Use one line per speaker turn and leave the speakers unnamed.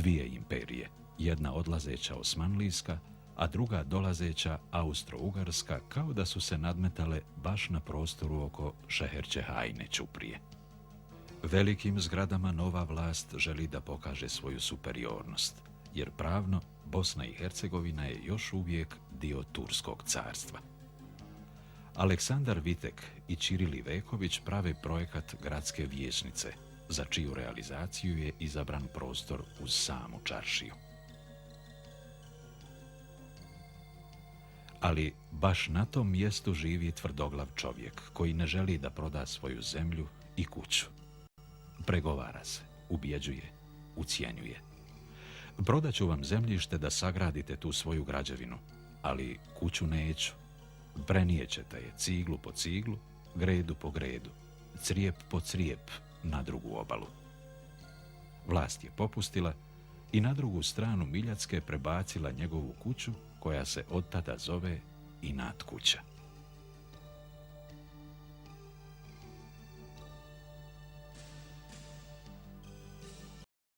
Dvije imperije, jedna odlazeća osmanlijska, a druga dolazeća Austro-Ugarska, kao da su se nadmetale baš na prostoru oko Šeherčehajne ćuprije. Velikim zgradama nova vlast želi da pokaže svoju superiornost, jer pravno Bosna i Hercegovina je još uvijek dio Turskog carstva. Aleksandar Vitek i Ćiril Iveković prave projekat gradske vijećnice, za čiju realizaciju je izabran prostor uz samu čaršiju. Ali baš na tom mjestu živi tvrdoglav čovjek koji ne želi da proda svoju zemlju i kuću. Pregovara se, ubjeđuje, ucjenjuje. Prodat ću vam zemljište da sagradite tu svoju građevinu, ali kuću neću. Prenijećete je ciglu po ciglu, gredu po gredu, crijep po crijep na drugu obalu. Vlast je popustila i na drugu stranu Miljacke prebacila njegovu kuću, koja se od tada zove Inat kuća.